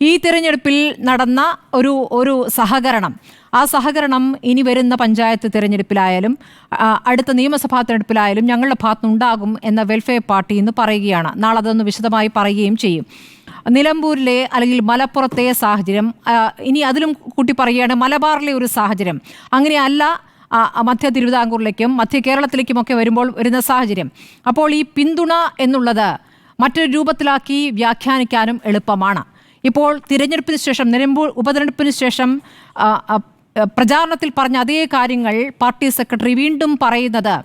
ഈ തിരഞ്ഞെടുപ്പിൽ നടന്ന ഒരു സഹകരണം, ആ സഹകരണം ഇനി വരുന്ന പഞ്ചായത്ത് തിരഞ്ഞെടുപ്പിലായാലും അടുത്ത നിയമസഭാ തിരഞ്ഞെടുപ്പിലായാലും ഞങ്ങളുടെ ഭാഗത്തുനിന്നുണ്ടാകും എന്ന വെൽഫെയർ പാർട്ടി ഇന്ന് പറയുകയാണ്. നാളെ അതൊന്ന് വിശദമായി പറയുകയും ചെയ്യും. നിലമ്പൂരിലെ അല്ലെങ്കിൽ മലപ്പുറത്തെ സാഹചര്യം, ഇനി അതിലും കൂട്ടി പറയുകയാണ് മലബാറിലെ ഒരു സാഹചര്യം, അങ്ങനെയല്ല മധ്യ തിരുവിതാംകൂറിലേക്കും മധ്യ കേരളത്തിലേക്കുമൊക്കെ വരുന്ന സാഹചര്യം. അപ്പോൾ ഈ പിന്തുണ എന്നുള്ളത് മറ്റൊരു രൂപത്തിലാക്കി വ്യാഖ്യാനിക്കാനും എളുപ്പമാണ്. ഇപ്പോൾ തിരഞ്ഞെടുപ്പിന് ശേഷം, നിലമ്പൂർ ഉപതെരഞ്ഞെടുപ്പിന് ശേഷം പ്രചാരണത്തിൽ പറഞ്ഞ അതേ കാര്യങ്ങൾ പാർട്ടി സെക്രട്ടറി വീണ്ടും പറയുന്നത്,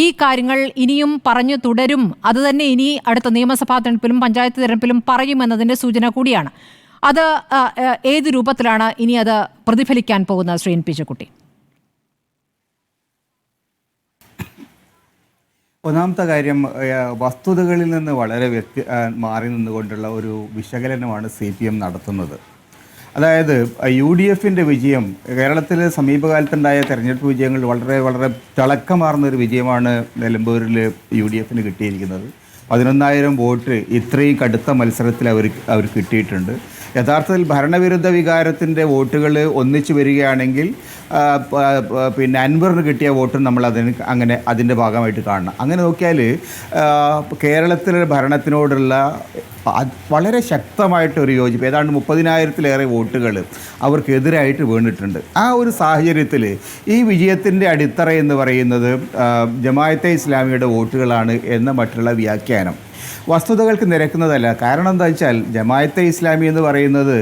ഈ കാര്യങ്ങൾ ഇനിയും പറഞ്ഞു തുടരും, അത് തന്നെ ഇനി അടുത്ത നിയമസഭാ തെരഞ്ഞെടുപ്പിലും പഞ്ചായത്ത് തെരഞ്ഞെടുപ്പിലും പറയുമെന്നതിൻ്റെ സൂചന കൂടിയാണ്. അത് ഏത് രൂപത്തിലാണ് ഇനി അത് പ്രതിഫലിക്കാൻ പോകുന്നത് ശ്രീ എൻ പി ചെക്കുട്ടി? ഒന്നാമത്തെ കാര്യം, വസ്തുതകളിൽ നിന്ന് വളരെ മാറി നിന്നുകൊണ്ടുള്ള ഒരു വിശകലനമാണ് CPM നടത്തുന്നത്. അതായത് UDFിൻ്റെ വിജയം, കേരളത്തിലെ സമീപകാലത്തുണ്ടായ തെരഞ്ഞെടുപ്പ് വിജയങ്ങൾ വളരെ വളരെ തിളക്കമാർന്നൊരു വിജയമാണ് നിലമ്പൂരിൽ UDFിന് കിട്ടിയിരിക്കുന്നത്. 11,000 വോട്ട് ഇത്രയും കടുത്ത മത്സരത്തിൽ അവർ കിട്ടിയിട്ടുണ്ട്. യഥാർത്ഥത്തിൽ ഭരണവിരുദ്ധ വികാരത്തിൻ്റെ വോട്ടുകൾ ഒന്നിച്ചു വരികയാണെങ്കിൽ പിന്നെ അൻവറിന് കിട്ടിയ വോട്ടും നമ്മൾ അതിൻ്റെ ഭാഗമായിട്ട് കാണണം. അങ്ങനെ നോക്കിയാൽ കേരളത്തിലെ ഭരണത്തിനോടുള്ള വളരെ ശക്തമായിട്ടൊരു യോജിപ്പ്, ഏതാണ്ട് 30,000-ലേറെ വോട്ടുകൾ അവർക്കെതിരായിട്ട് വീണിട്ടുണ്ട്. ആ ഒരു സാഹചര്യത്തിൽ ഈ വിജയത്തിൻ്റെ അടിത്തറ എന്ന് പറയുന്നത് ജമാഅത്തെ ഇസ്ലാമിയുടെ വോട്ടുകളാണ് എന്ന മറ്റുള്ള വ്യാഖ്യാനം വസ്തുതകൾക്ക് നിരക്കുന്നതല്ല. കാരണം എന്താ വെച്ചാൽ ജമാഅത്തെ ഇസ്ലാമി എന്ന് പറയുന്നത്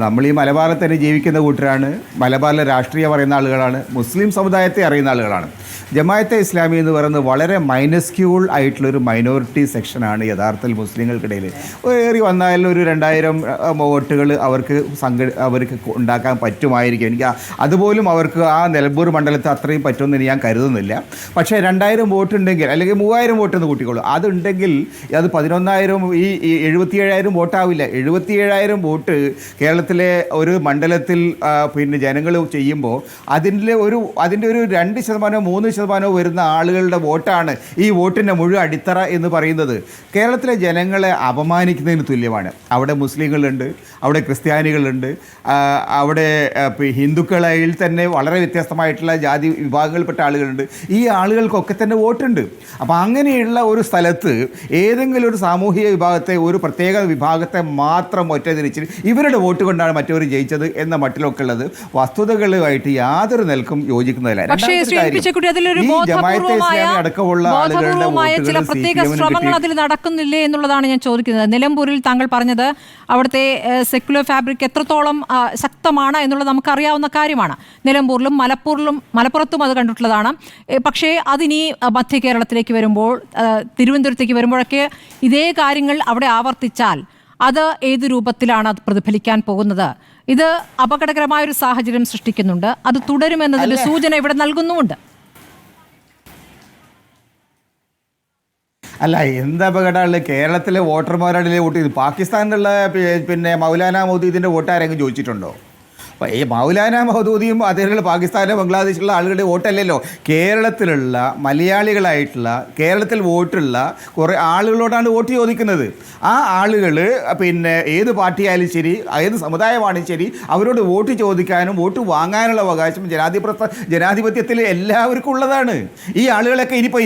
നമ്മൾ ഈ മലബാറിൽ തന്നെ ജീവിക്കുന്ന കൂട്ടരാണ്, മലബാറിലെ രാഷ്ട്രീയം അറിയുന്ന ആളുകളാണ്, മുസ്ലിം സമുദായത്തെ അറിയുന്ന ആളുകളാണ്. ജമാഅത്തെ ഇസ്ലാമി എന്ന് പറയുന്നത് വളരെ മൈനസ്ക്യൂൾ ആയിട്ടുള്ളൊരു മൈനോറിറ്റി സെക്ഷനാണ് യഥാർത്ഥത്തിൽ മുസ്ലിങ്ങൾക്കിടയിൽ. ഏറി വന്നാലും ഒരു 2,000 വോട്ടുകൾ അവർക്ക് ഉണ്ടാക്കാൻ പറ്റുമായിരിക്കും. എനിക്ക് അതുപോലും അവർക്ക് ആ നിലമ്പൂർ മണ്ഡലത്തിൽ അത്രയും പറ്റുമെന്ന് ഞാൻ കരുതുന്നില്ല. പക്ഷേ 2,000 വോട്ടുണ്ടെങ്കിൽ, അല്ലെങ്കിൽ 3,000 വോട്ടെന്ന് കൂട്ടിക്കോളൂ, അതുണ്ടെങ്കിൽ അത് 11,000 ഈ 77,000 വോട്ടാവില്ല. 77,000 വോട്ട് കേരളത്തിലെ ഒരു മണ്ഡലത്തിൽ പിന്നെ ജനങ്ങൾ ചെയ്യുമ്പോൾ അതിൻ്റെ ഒരു 2% 3% വരുന്ന ആളുകളുടെ വോട്ടാണ് ഈ വോട്ടിൻ്റെ മുഴുവൻ അടിത്തറ എന്ന് പറയുന്നത്. കേരളത്തിലെ ജനങ്ങളെ അപമാനിക്കുന്നതിന് തുല്യമാണ്. അവിടെ മുസ്ലിങ്ങളുണ്ട്, അവിടെ ക്രിസ്ത്യാനികളുണ്ട്, അവിടെ ഹിന്ദുക്കളിൽ തന്നെ വളരെ വ്യത്യസ്തമായിട്ടുള്ള ജാതി വിഭാഗങ്ങളിൽപ്പെട്ട ആളുകളുണ്ട്. ഈ ആളുകൾക്കൊക്കെ തന്നെ വോട്ടുണ്ട്. അപ്പോൾ അങ്ങനെയുള്ള ഒരു സ്ഥലത്ത് ഏതെങ്കിലും ഒരു സാമൂഹിക വിഭാഗത്തെ, ഒരു പ്രത്യേക വിഭാഗത്തെ മാത്രം ഒറ്റതിരിച്ച് ഇവരുടെ വോട്ട് കൊണ്ടാണ് മറ്റവർ ജയിച്ചത് എന്ന മട്ടിലൊക്കെ ഉള്ളത് വസ്തുതകളുമായിട്ട് യാതൊരു നിലക്കും യോജിക്കുന്നതല്ല. ചില പ്രത്യേക ശ്രമങ്ങൾ അതിൽ നടക്കുന്നില്ലേ എന്നുള്ളതാണ് ഞാൻ ചോദിക്കുന്നത്. നിലമ്പൂരിൽ താങ്കൾ പറഞ്ഞത് അവിടുത്തെ സെക്യുലർ ഫാബ്രിക് എത്രത്തോളം ശക്തമാണ് എന്നുള്ളത് നമുക്കറിയാവുന്ന കാര്യമാണ്. നിലമ്പൂരിലും മലപ്പുറത്തും അത് കണ്ടിട്ടുള്ളതാണ്. പക്ഷേ അതിനി മധ്യ കേരളത്തിലേക്ക് വരുമ്പോൾ, തിരുവനന്തപുരത്തേക്ക് വരുമ്പോഴൊക്കെ ഇതേ കാര്യങ്ങൾ അവിടെ ആവർത്തിച്ചാൽ അത് ഏത് രൂപത്തിലാണ് അത് പ്രതിഫലിക്കാൻ പോകുന്നത്? ഇത് അപകടകരമായൊരു സാഹചര്യം സൃഷ്ടിക്കുന്നുണ്ട്. അത് തുടരുമെന്നതിൻ്റെ സൂചന ഇവിടെ നൽകുന്നുമുണ്ട്. അല്ല, എന്ത് അപകടമുള്ള കേരളത്തിലെ വോട്ടർമാരുടെ വോട്ട് ചെയ്ത് പാകിസ്ഥാനിലുള്ള പിന്നെ മൗലാന മൗദൂദിൻ്റെ വോട്ട് ആരെങ്കിലും ചോദിച്ചിട്ടുണ്ടോ? അപ്പോൾ ഈ മൗലാന മൗദൂദിയും അതേപോലെ പാകിസ്ഥാനിലെ ബംഗ്ലാദേശിലുള്ള ആളുകളുടെ വോട്ടല്ലല്ലോ. കേരളത്തിലുള്ള മലയാളികളായിട്ടുള്ള കേരളത്തിൽ വോട്ടുള്ള കുറേ ആളുകളോടാണ് വോട്ട് ചോദിക്കുന്നത്. ആ ആളുകൾ പിന്നെ ഏത് പാർട്ടിയായാലും ശരി, ഏത് സമുദായമാണെങ്കിലും ശരി, അവരോട് വോട്ട് ചോദിക്കാനും വോട്ട് വാങ്ങാനുള്ള അവകാശം ജനാധിപത്യത്തിൽ എല്ലാവർക്കും ഉള്ളതാണ്. ഈ ആളുകളൊക്കെ ഇനിയിപ്പോൾ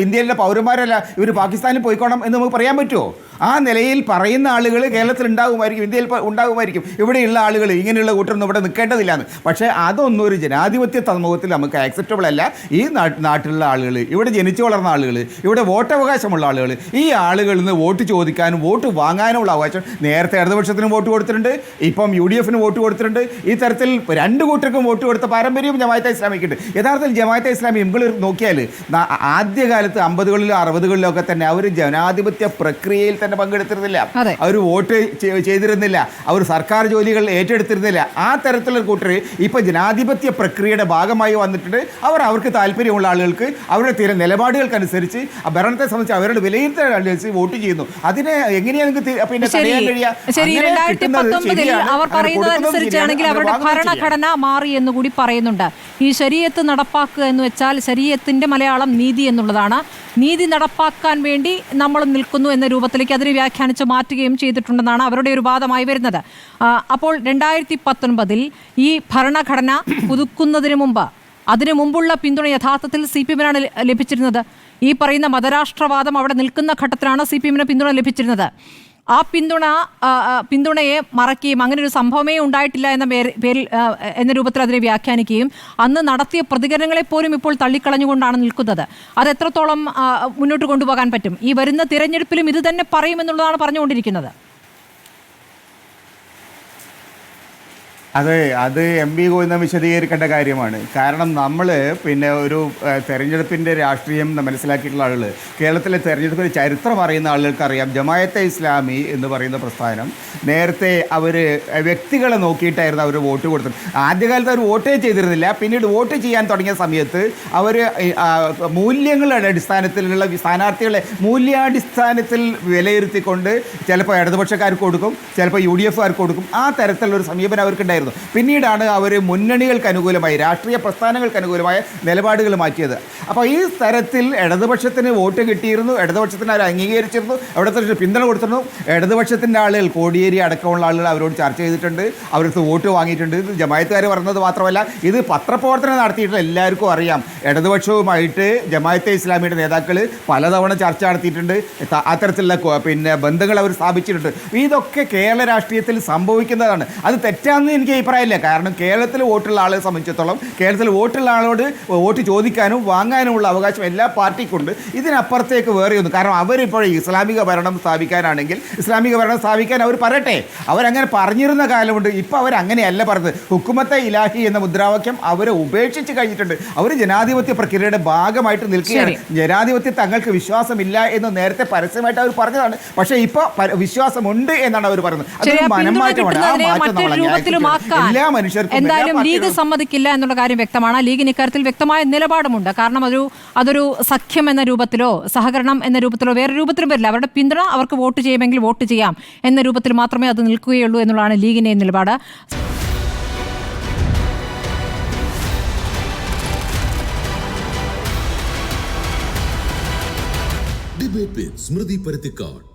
ഇന്ത്യയിലെ പൗരന്മാരല്ല, ഇവർ പാകിസ്ഥാനിൽ പോയിക്കോണം എന്ന് നമുക്ക് പറയാൻ പറ്റുമോ? ആ നിലയിൽ പറയുന്ന ആളുകൾ കേരളത്തിൽ ഉണ്ടാകുമായിരിക്കും, ഇന്ത്യയിൽ ഉണ്ടാകുമായിരിക്കും. ഇവിടെയുള്ള ആളുകൾ ഇങ്ങനെയുള്ള കൂട്ടരൊന്നും ഇവിടെ നിൽക്കേണ്ടതില്ലാന്ന്. പക്ഷേ അതൊന്നും ഒരു ജനാധിപത്യ സമൂഹത്തിൽ നമുക്ക് ആക്സെപ്റ്റബിൾ അല്ല. ഈ നാട്ടിലുള്ള ആളുകൾ, ഇവിടെ ജനിച്ചു വളർന്ന ആളുകൾ, ഇവിടെ വോട്ടവകാശമുള്ള ആളുകൾ, ഈ ആളുകളിൽ നിന്ന് വോട്ട് ചോദിക്കാനും വോട്ട് വാങ്ങാനുമുള്ള അവകാശം നേരത്തെ ഇടതുപക്ഷത്തിനും വോട്ട് കൊടുത്തിട്ടുണ്ട്, ഇപ്പം UDFിനും വോട്ട് കൊടുത്തിട്ടുണ്ട്. ഈ തരത്തിൽ 2 കൂട്ടർക്കും വോട്ട് കൊടുത്ത പാരമ്പര്യവും ജമാഅത്തെ ഇസ്ലാമിക്കുണ്ട്. യഥാർത്ഥത്തിൽ ജമാഅത്തെ ഇസ്ലാമി നിങ്ങൾ നോക്കിയാൽ ആദ്യകാലത്ത് 50-കളിലും 60-കളിലും ഒക്കെ തന്നെ അവർ ജനാധിപത്യ പ്രക്രിയയിൽ തന്നെ പങ്കെടുത്തിരുന്നില്ല. അവർ വോട്ട് ചെയ്തിരുന്നില്ല, അവർ സർക്കാർ ജോലികൾ ഏറ്റെടുത്തിരുന്നില്ല. ആ തരത്തിലുള്ള കൂട്ടർ ഇപ്പോൾ ജനാധിപത്യ പ്രക്രിയയുടെ ഭാഗമായി വന്നിട്ടുണ്ട്. അവർക്ക് താല്പര്യമുള്ള ആളുകൾക്ക് അവരുടെ നിലപാടുകൾക്കനുസരിച്ച് ഭരണത്തെ സംബന്ധിച്ച് അവരുടെ വിലയിരുത്തൽ വോട്ട് ചെയ്യുന്നു. അതിനെ എങ്ങനെയാണ് പിന്നെ തടയാൻ കഴിയുക? അവർ പറയുന്നതനുസരിച്ചാണെങ്കിൽ അവരുടെ ഭരണഘടന മാറി എന്നുകൂടി പറയുന്നുണ്ട്. ഈ ശരീഅത്ത് നടപ്പാക്കുക എന്ന് വെച്ചാൽ ശരീഅത്തിന്റെ മലയാളം നീതി എന്നുള്ളതാണ്. നീതി നടപ്പാക്കാൻ വേണ്ടി നമ്മൾ നിൽക്കുന്നു എന്ന രൂപത്തിലേക്ക് അതിനെ വ്യാഖ്യാനിച്ച് മാറ്റുകയും ചെയ്തിട്ടുണ്ടെന്നാണ് അവരുടെ ഒരു വാദമായി വരുന്നത്. അപ്പോൾ 2019 ഈ ഭരണഘടന പുതുക്കുന്നതിന് മുമ്പ് അതിനു മുമ്പുള്ള പിന്തുണ യഥാർത്ഥത്തിൽ CPM-നാണ് ലഭിച്ചിരുന്നത്. ഈ പറയുന്ന മതരാഷ്ട്രവാദം അവിടെ നിൽക്കുന്ന ഘട്ടത്തിലാണ് CPM-ന് പിന്തുണ ലഭിച്ചിരുന്നത്. ആ പിന്തുണയെ മറക്കുകയും അങ്ങനെ ഒരു സംഭവമേ ഉണ്ടായിട്ടില്ല എന്ന രൂപത്തിൽ അതിനെ വ്യാഖ്യാനിക്കുകയും അന്ന് നടത്തിയ പ്രതികരണങ്ങളെ പോലും ഇപ്പോൾ തള്ളിക്കളഞ്ഞുകൊണ്ടാണ് നിൽക്കുന്നത്. അത് എത്രത്തോളം മുന്നോട്ട് കൊണ്ടുപോകാൻ പറ്റും? ഈ വരുന്ന തിരഞ്ഞെടുപ്പിലും ഇത് തന്നെ പറയുമെന്നുള്ളതാണ് പറഞ്ഞുകൊണ്ടിരിക്കുന്നത്. അത് MP ഗോവിന്ദൻ വിശദീകരിക്കേണ്ട കാര്യമാണ്. കാരണം നമ്മൾ പിന്നെ ഒരു തെരഞ്ഞെടുപ്പിൻ്റെ രാഷ്ട്രീയം മനസ്സിലാക്കിയിട്ടുള്ള ആളുകൾ, കേരളത്തിലെ തെരഞ്ഞെടുപ്പിൻ്റെ ചരിത്രം അറിയുന്ന ആളുകൾക്കറിയാം, ജമായത്തെ ഇസ്ലാമി എന്ന് പറയുന്ന പ്രസ്ഥാനം നേരത്തെ അവർ വ്യക്തികളെ നോക്കിയിട്ടായിരുന്നു അവർ വോട്ട് കൊടുത്തത്. ആദ്യകാലത്ത് അവർ വോട്ടേ ചെയ്തിരുന്നില്ല. പിന്നീട് വോട്ട് ചെയ്യാൻ തുടങ്ങിയ സമയത്ത് അവർ മൂല്യങ്ങളുടെ അടിസ്ഥാനത്തിലുള്ള സ്ഥാനാർത്ഥികളെ മൂല്യാടിസ്ഥാനത്തിൽ വിലയിരുത്തിക്കൊണ്ട് ചിലപ്പോൾ ഇടതുപക്ഷക്കാർക്ക് കൊടുക്കും, ചിലപ്പോൾ UDFകാർക്ക് കൊടുക്കും. ആ തരത്തിലുള്ളൊരു സമീപനം അവർക്കുണ്ടായിരുന്നു. പിന്നീടാണ് അവർ മുന്നണികൾക്ക് അനുകൂലമായി, രാഷ്ട്രീയ പ്രസ്ഥാനങ്ങൾക്ക് അനുകൂലമായ നിലപാടുകൾ മാറ്റിയത്. അപ്പോൾ ഈ തരത്തിൽ ഇടതുപക്ഷത്തിന് വോട്ട് കിട്ടിയിരുന്നു, ഇടതുപക്ഷത്തിന് അവർ അംഗീകരിച്ചിരുന്നു, ഇടതുപക്ഷത്തിന് പിന്തുണ കൊടുത്തിരുന്നു. ഇടതുപക്ഷത്തിൻ്റെ ആളുകൾ, കോടിയേരി അടക്കമുള്ള ആളുകൾ അവരോട് ചർച്ച ചെയ്തിട്ടുണ്ട്, അവർക്ക് വോട്ട് വാങ്ങിയിട്ടുണ്ട്. ഇത് ജമായത്തുകാർ പറഞ്ഞത് മാത്രമല്ല, ഇത് പത്രപ്രവർത്തനം നടത്തിയിട്ടുള്ള എല്ലാവർക്കും അറിയാം. ഇടതുപക്ഷവുമായിട്ട് ജമായത്തെ ഇസ്ലാമിയുടെ നേതാക്കൾ പലതവണ ചർച്ച നടത്തിയിട്ടുണ്ട്. അത്തരത്തിലുള്ള ബന്ധങ്ങൾ അവർ സ്ഥാപിച്ചിട്ടുണ്ട്. ഇതൊക്കെ കേരള രാഷ്ട്രീയത്തിൽ സംഭവിക്കുന്നതാണ്. അത് തെറ്റാണെന്ന് എനിക്ക് അഭിപ്രായമില്ല. കാരണം കേരളത്തിൽ വോട്ടുള്ള ആളെ സംബന്ധിച്ചിടത്തോളം കേരളത്തിൽ വോട്ടുള്ള ആളോട് വോട്ട് ചോദിക്കാനും വാങ്ങാനുമുള്ള അവകാശം എല്ലാ പാർട്ടിക്കുണ്ട്. ഇതിനപ്പുറത്തേക്ക് വേറെ ഒന്നും. കാരണം അവരിപ്പോൾ ഇസ്ലാമിക ഭരണം സ്ഥാപിക്കാനാണെങ്കിൽ ഇസ്ലാമിക ഭരണം സ്ഥാപിക്കാൻ അവർ പറയട്ടെ. അവരങ്ങനെ പറഞ്ഞിരുന്ന കാലമുണ്ട്. ഇപ്പോൾ അവരങ്ങനെയല്ല പറഞ്ഞത്. ഹുക്കുമത്തെ ഇലാഹി എന്ന മുദ്രാവാക്യം അവരെ ഉപേക്ഷിച്ച് കഴിഞ്ഞിട്ടുണ്ട്. അവർ ജനാധിപത്യ പ്രക്രിയയുടെ ഭാഗമായിട്ട് നിൽക്കുകയാണ്. ജനാധിപത്യം തങ്ങൾക്ക് വിശ്വാസമില്ല എന്ന് നേരത്തെ പരസ്യമായിട്ട് അവർ പറഞ്ഞതാണ്. പക്ഷേ ഇപ്പോൾ വിശ്വാസമുണ്ട് എന്നാണ് അവർ പറയുന്നത്. അതൊരു മനംമാറ്റമാണ്. ആ മാറ്റം നമ്മൾ എന്തായാലും ലീഗ് സമ്മതിക്കില്ല എന്നുള്ള കാര്യം വ്യക്തമാണ്. ലീഗിന് ഇക്കാര്യത്തിൽ വ്യക്തമായ നിലപാടുമുണ്ട്. കാരണം അതൊരു സഖ്യം എന്ന രൂപത്തിലോ സഹകരണം എന്ന രൂപത്തിലോ വേറെ രൂപത്തിലും വരില്ല. അവരുടെ പിന്തുണ അവർക്ക് വോട്ട് ചെയ്യുമെങ്കിൽ വോട്ട് ചെയ്യാം എന്ന രൂപത്തിൽ മാത്രമേ അത് നിൽക്കുകയുള്ളൂ എന്നുള്ളതാണ് ലീഗിന്റെ നിലപാട്. ഡിബേറ്റ് വിത്ത് സ്മൃതി പരുത്തിക്കാട്.